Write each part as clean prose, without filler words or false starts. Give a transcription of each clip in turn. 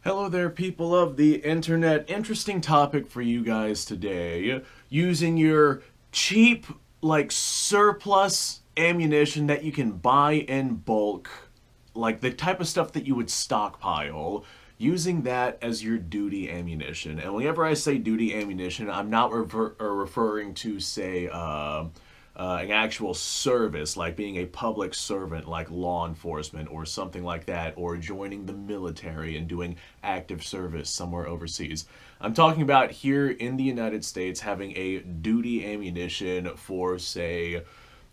Hello there, people of the internet. Interesting topic for you guys today. Using your cheap, surplus ammunition that you can buy in bulk, like the type of stuff that you would stockpile, using that as your duty ammunition. And whenever I say duty ammunition, I'm not referring to, say, an actual service, like being a public servant, like law enforcement or something like that, or joining the military and doing active service somewhere overseas. I'm talking about here in the United States having a duty ammunition for, say,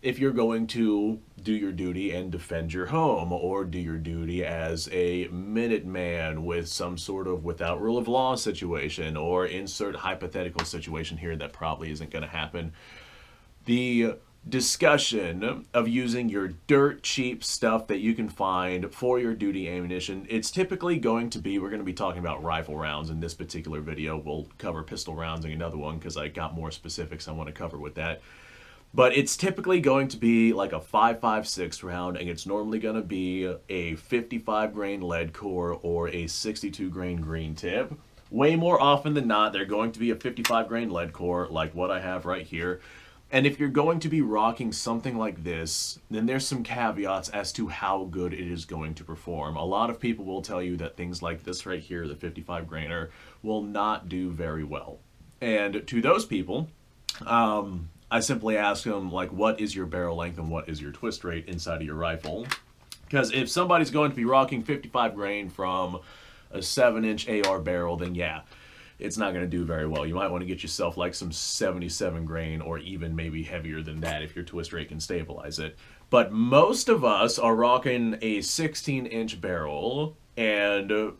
if you're going to do your duty and defend your home, or do your duty as a Minuteman with some sort of without rule of law situation, or insert hypothetical situation here that probably isn't going to happen. The discussion of using your dirt cheap stuff that you can find for your duty ammunition, it's typically going to be, we're going to be talking about rifle rounds in this particular video. We'll cover pistol rounds in another one because I got more specifics I want to cover with that. But it's typically going to be like a 5.56 round, and it's normally going to be a 55 grain lead core or a 62 grain green tip. Way more often than not, they're going to be a 55 grain lead core like what I have right here. And if you're going to be rocking something like this, then there's some caveats as to how good it is going to perform. A lot of people will tell you that things like this right here, the 55 grainer, will not do very well. And to those people, I simply ask them, like, what is your barrel length and what is your twist rate inside of your rifle? Because if somebody's going to be rocking 55 grain from a 7-inch AR barrel, then yeah, it's not going to do very well. You might want to get yourself like some 77 grain or even maybe heavier than that if your twist rate can stabilize it. But most of us are rocking a 16-inch barrel, and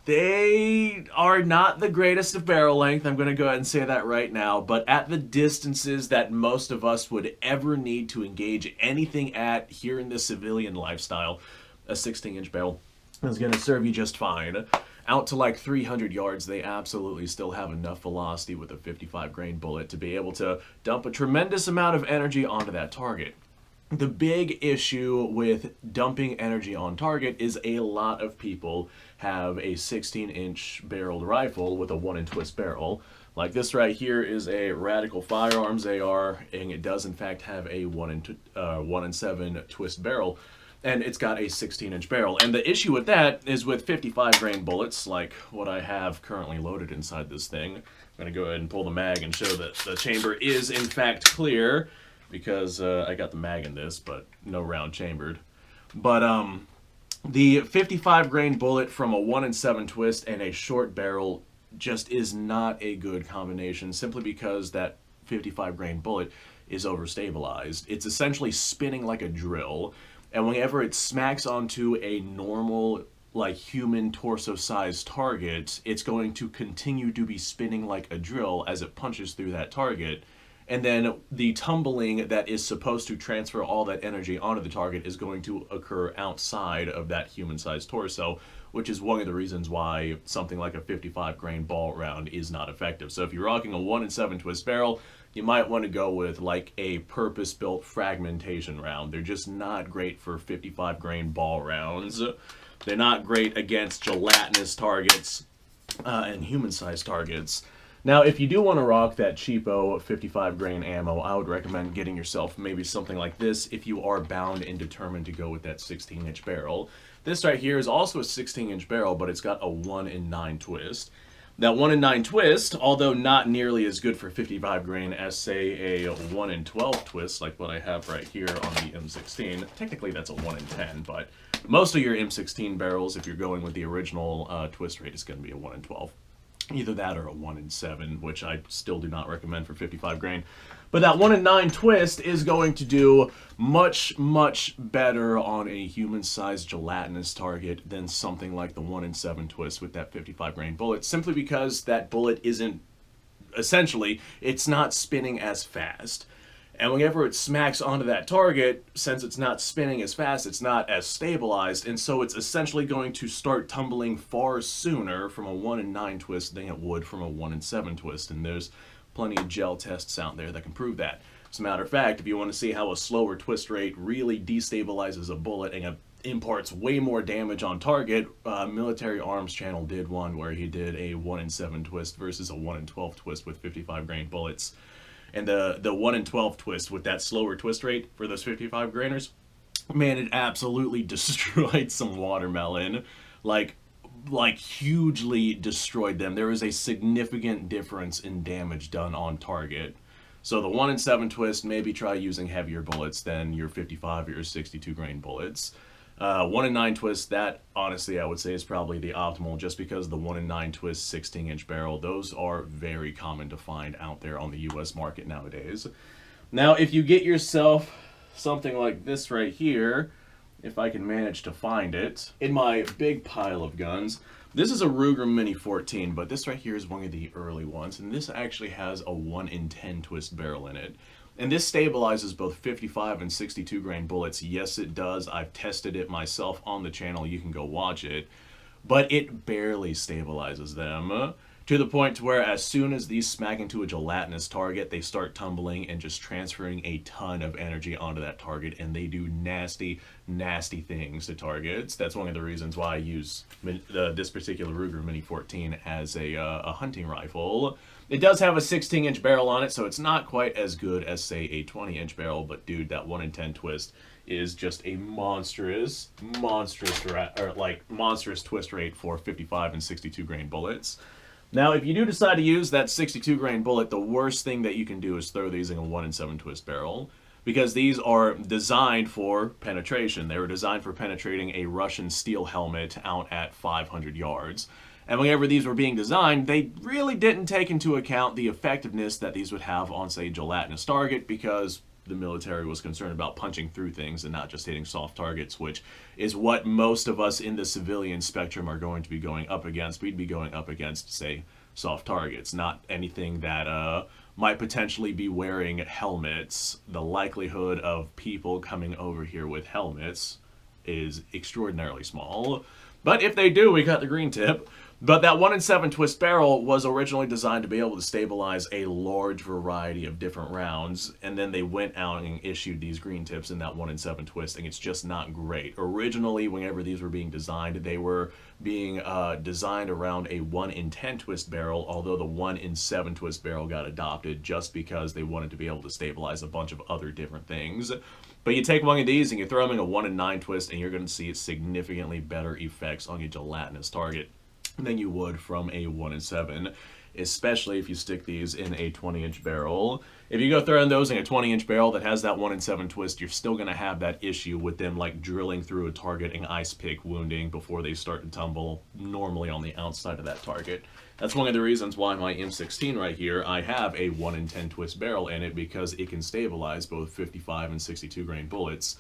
they are not the greatest of barrel length. I'm going to go ahead and say that right now. But at the distances that most of us would ever need to engage anything at here in the civilian lifestyle, a 16-inch barrel is going to serve you just fine. Out to like 300 yards, they absolutely still have enough velocity with a 55 grain bullet to be able to dump a tremendous amount of energy onto that target. The big issue with dumping energy on target is a lot of people have a 16-inch barreled rifle with a 1-in-twist barrel. Like this right here is a Radical Firearms AR, and it does in fact have a 1-in-7 twist barrel. And it's got a 16-inch barrel. And the issue with that is with 55 grain bullets, like what I have currently loaded inside this thing. I'm going to go ahead and pull the mag and show that the chamber is in fact clear, because I got the mag in this, but no round chambered. But the 55 grain bullet from a 1-in-7 twist and a short barrel just is not a good combination, simply because that 55 grain bullet is overstabilized. It's essentially spinning like a drill. And whenever it smacks onto a normal, like, human torso-sized target, it's going to continue to be spinning like a drill as it punches through that target. And then the tumbling that is supposed to transfer all that energy onto the target is going to occur outside of that human-sized torso, which is one of the reasons why something like a 55 grain ball round is not effective. So if you're rocking a 1-in-7 twist barrel, you might want to go with like a purpose-built fragmentation round. They're just not great for 55 grain ball rounds. They're not great against gelatinous targets and human-sized targets. Now, if you do want to rock that cheapo 55 grain ammo, I would recommend getting yourself maybe something like this if you are bound and determined to go with that 16-inch barrel. This right here is also a 16-inch barrel, but it's got a 1-in-9 twist. That 1-in-9 twist, although not nearly as good for 55 grain as, say, a 1-in-12 twist, like what I have right here on the M16. Technically, that's a 1-in-10, but most of your M16 barrels, if you're going with the original twist rate, is going to be a 1-in-12. Either that or a 1-in-7, which I still do not recommend for 55 grain. But that 1-in-9 twist is going to do much, much better on a human-sized gelatinous target than something like the 1-in-7 twist with that 55 grain bullet, simply because that bullet isn't, essentially, it's not spinning as fast. And whenever it smacks onto that target, since it's not spinning as fast, it's not as stabilized, and so it's essentially going to start tumbling far sooner from a 1-in-9 twist than it would from a 1-in-7 twist, and there's plenty of gel tests out there that can prove that. As a matter of fact, if you want to see how a slower twist rate really destabilizes a bullet and a imparts way more damage on target. Military Arms Channel did one where he did a 1 in 7 twist versus a 1 in 12 twist with 55 grain bullets. And the 1 in 12 twist with that slower twist rate for those 55 grainers, man, it absolutely destroyed some watermelon. Like hugely destroyed them. There is a significant difference in damage done on target. So the 1 in 7 twist, maybe try using heavier bullets than your 55 or your 62 grain bullets. 1 in 9 twist, that honestly I would say is probably the optimal, just because the 1 in 9 twist 16-inch barrel, those are very common to find out there on the US market nowadays. Now if you get yourself something like this right here, if I can manage to find it, in my big pile of guns, this is a Ruger Mini 14, but this right here is one of the early ones, and this actually has a 1 in 10 twist barrel in it. And this stabilizes both 55 and 62 grain bullets. Yes, it does. I've tested it myself on the channel. You can go watch it. But it barely stabilizes them, to the point to where as soon as these smack into a gelatinous target, they start tumbling and just transferring a ton of energy onto that target, and they do nasty, nasty things to targets. That's one of the reasons why I use this particular Ruger Mini 14 as a hunting rifle. It does have a 16-inch barrel on it, so it's not quite as good as, say, a 20-inch barrel, but dude, that 1 in 10 twist is just a monstrous twist rate for 55 and 62 grain bullets. Now, if you do decide to use that 62 grain bullet, the worst thing that you can do is throw these in a 1 in 7 twist barrel, because these are designed for penetration. They were designed for penetrating a Russian steel helmet out at 500 yards. And whenever these were being designed, they really didn't take into account the effectiveness that these would have on, say, gelatinous target, because the military was concerned about punching through things and not just hitting soft targets, which is what most of us in the civilian spectrum are going to be going up against. We'd be going up against, say, soft targets, not anything that might potentially be wearing helmets. The likelihood of people coming over here with helmets is extraordinarily small. But if they do, we got the green tip. But that 1 in 7 twist barrel was originally designed to be able to stabilize a large variety of different rounds, and then they went out and issued these green tips in that 1 in 7 twist, and it's just not great. Originally, whenever these were being designed, they were being designed around a 1 in 10 twist barrel, although the 1 in 7 twist barrel got adopted just because they wanted to be able to stabilize a bunch of other different things. But you take one of these and you throw them in a 1 in 9 twist, and you're going to see significantly better effects on your gelatinous target than you would from a 1 in 7, especially if you stick these in a 20-inch barrel. If you go throwing those in a 20-inch barrel that has that 1 in 7 twist, you're still going to have that issue with them like drilling through a target and ice pick wounding before they start to tumble normally on the outside of that target. That's one of the reasons why my M16 right here, I have a 1 in 10 twist barrel in it, because it can stabilize both 55 and 62 grain bullets.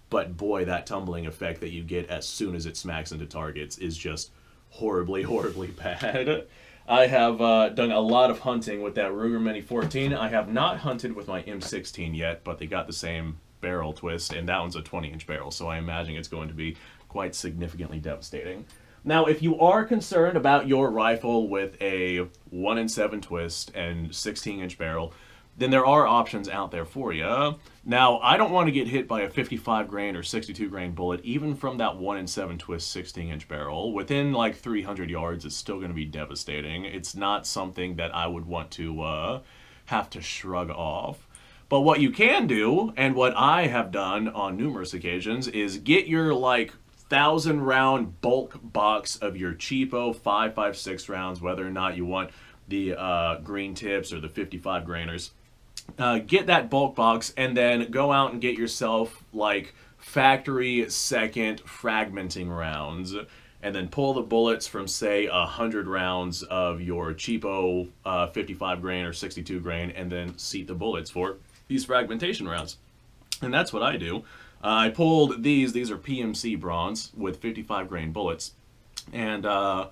But boy, that tumbling effect that you get as soon as it smacks into targets is just horribly, horribly bad. I have done a lot of hunting with that Ruger Mini 14. I have not hunted with my M16 yet, but they got the same barrel twist, and that one's a 20-inch barrel, so I imagine it's going to be quite significantly devastating. Now, if you are concerned about your rifle with a 1 in 7 twist and 16-inch barrel, then there are options out there for you. Now, I don't want to get hit by a 55 grain or 62 grain bullet, even from that 1 in 7 twist 16-inch barrel. Within like 300 yards, it's still going to be devastating. It's not something that I would want to have to shrug off. But what you can do, and what I have done on numerous occasions, is get your like 1,000-round bulk box of your cheapo 5.56 rounds, whether or not you want the green tips or the 55 grainers. Get that bulk box and then go out and get yourself like factory second fragmenting rounds, and then pull the bullets from, say, 100 rounds of your cheapo 55 grain or 62 grain, and then seat the bullets for these fragmentation rounds. And that's what I do. I pulled these are PMC bronze with 55 grain bullets, and I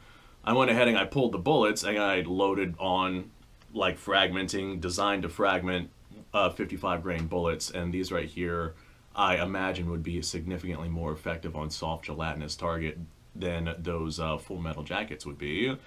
went ahead and I pulled the bullets and I loaded on like fragmenting, designed to fragment 55 grain bullets, and these right here I imagine would be significantly more effective on soft gelatinous target than those full metal jackets would be.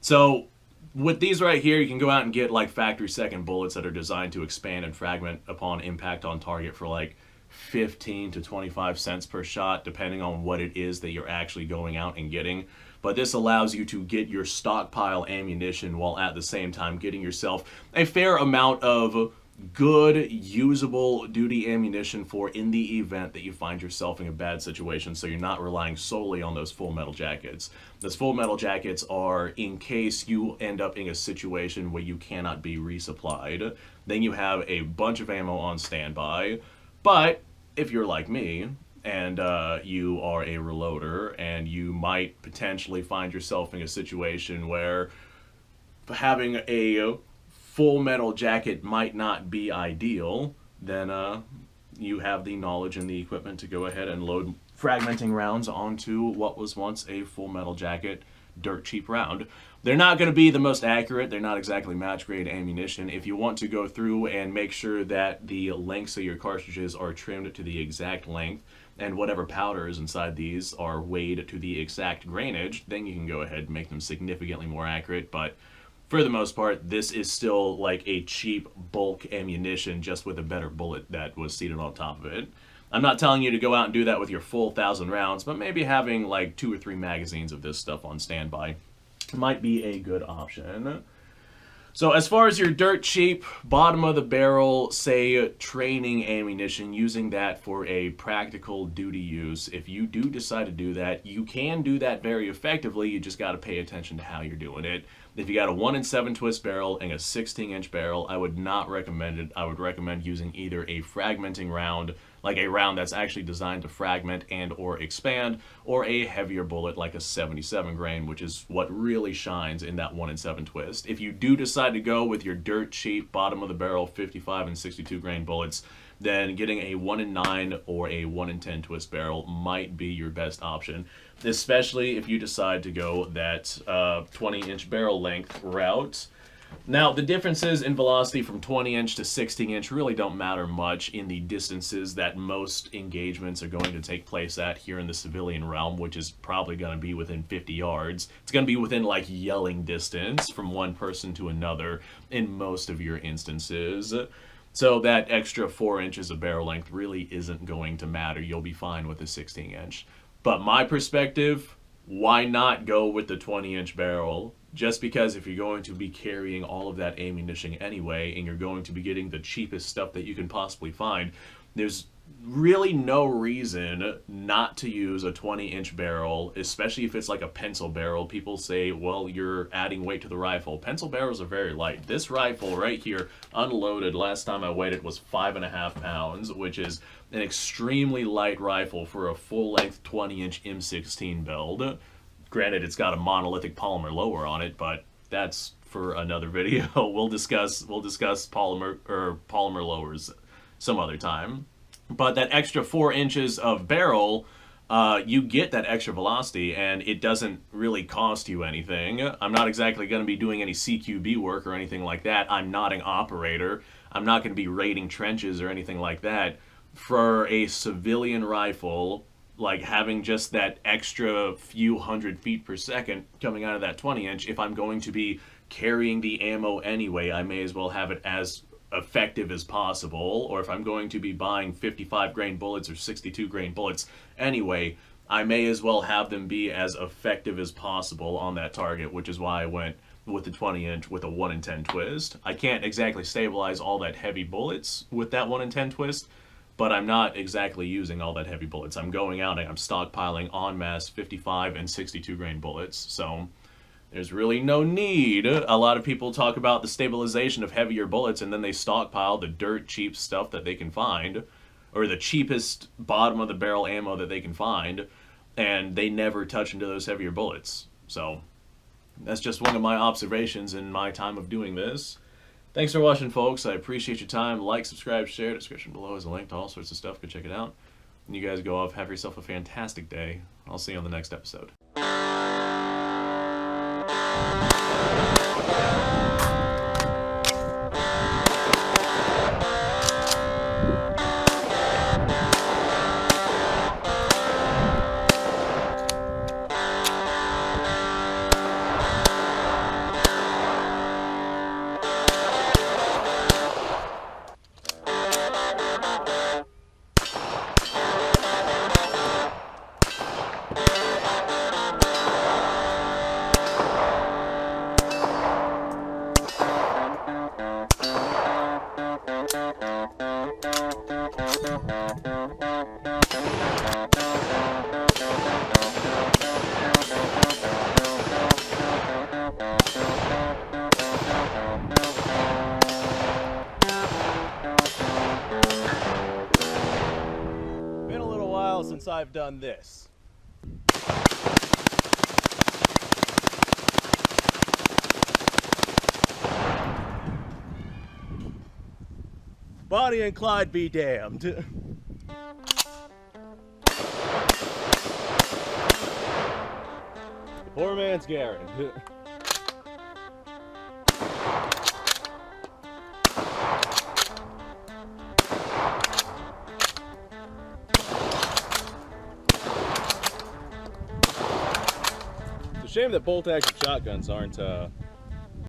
So with these right here, you can go out and get like factory second bullets that are designed to expand and fragment upon impact on target for like 15 to 25 cents per shot, depending on what it is that you're actually going out and getting. But this allows you to get your stockpile ammunition while at the same time getting yourself a fair amount of good, usable duty ammunition for in the event that you find yourself in a bad situation, so you're not relying solely on those full metal jackets. Those full metal jackets are in case you end up in a situation where you cannot be resupplied. Then you have a bunch of ammo on standby. But if you're like me, and you are a reloader, and you might potentially find yourself in a situation where having a full metal jacket might not be ideal, then you have the knowledge and the equipment to go ahead and load fragmenting rounds onto what was once a full metal jacket dirt cheap round. They're not going to be the most accurate. They're not exactly match grade ammunition. If you want to go through and make sure that the lengths of your cartridges are trimmed to the exact length, and whatever powder is inside these are weighed to the exact grainage, then you can go ahead and make them significantly more accurate. But for the most part, this is still like a cheap bulk ammunition, just with a better bullet that was seated on top of it. I'm not telling you to go out and do that with your full 1,000 rounds, but maybe having like 2 or 3 magazines of this stuff on standby might be a good option. So as far as your dirt cheap, bottom of the barrel, say, training ammunition, using that for a practical duty use, if you do decide to do that, you can do that very effectively. You just got to pay attention to how you're doing it. If you got a 1-in-7 twist barrel and a 16-inch barrel, I would not recommend it. I would recommend using either a fragmenting round, like a round that's actually designed to fragment and or expand, or a heavier bullet like a 77 grain, which is what really shines in that 1-in-7 twist. If you do decide to go with your dirt cheap, bottom of the barrel 55 and 62 grain bullets, then getting a 1-in-9 or a 1-in-10 twist barrel might be your best option, especially if you decide to go that 20-inch barrel length route. Now, the differences in velocity from 20-inch to 16-inch really don't matter much in the distances that most engagements are going to take place at here in the civilian realm, which is probably going to be within 50 yards. It's going to be within, like, yelling distance from one person to another in most of your instances. So that extra 4 inches of barrel length really isn't going to matter. You'll be fine with a 16-inch. But my perspective, why not go with the 20-inch barrel? Just because if you're going to be carrying all of that ammunition anyway, and you're going to be getting the cheapest stuff that you can possibly find, there's really no reason not to use a 20-inch barrel, especially if it's like a pencil barrel. People say, well, you're adding weight to the rifle. Pencil barrels are very light. This rifle right here, unloaded, last time I weighed it, was 5.5 pounds, which is an extremely light rifle for a full-length 20-inch M16 build. Granted, it's got a monolithic polymer lower on it, but that's for another video. We'll discuss polymer lowers some other time. But that extra 4 inches of barrel, you get that extra velocity, and it doesn't really cost you anything. I'm not exactly going to be doing any CQB work or anything like that. I'm not an operator. I'm not going to be raiding trenches or anything like that. For a civilian rifle, like having just that extra few hundred feet per second coming out of that 20-inch, if I'm going to be carrying the ammo anyway, I may as well have it as effective as possible. Or if I'm going to be buying 55 grain bullets or 62 grain bullets anyway, I may as well have them be as effective as possible on that target, which is why I went with the 20-inch with a 1-in-10 twist. I can't exactly stabilize all that heavy bullets with that 1-in-10 twist, but I'm not exactly using all that heavy bullets. I'm going out and I'm stockpiling en masse 55 and 62 grain bullets, so there's really no need. A lot of people talk about the stabilization of heavier bullets, and then they stockpile the dirt cheap stuff that they can find, or the cheapest bottom of the barrel ammo that they can find, and they never touch into those heavier bullets. So that's just one of my observations in my time of doing this. Thanks for watching, folks. I appreciate your time. Like, subscribe, share. Description below is a link to all sorts of stuff. Go check it out. And you guys go off. Have yourself a fantastic day. I'll see you on the next episode. I've done this. Bonnie and Clyde be damned. Poor man's Garen. It's a shame that bolt-action shotguns aren't